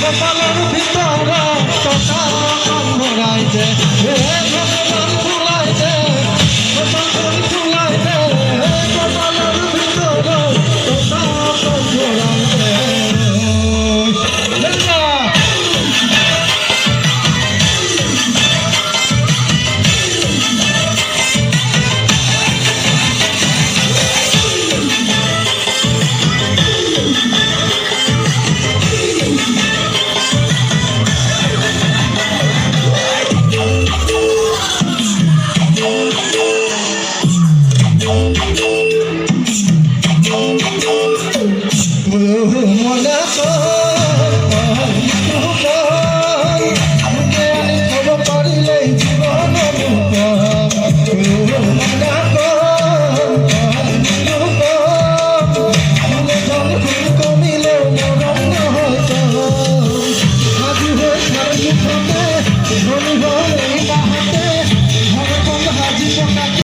কপালের ভিতরে কথা ভরাই দে ভগবান ফুলাই দে কপাল ফুলাই দে কপালের ভিতরে কথা ভরাই দে ধনী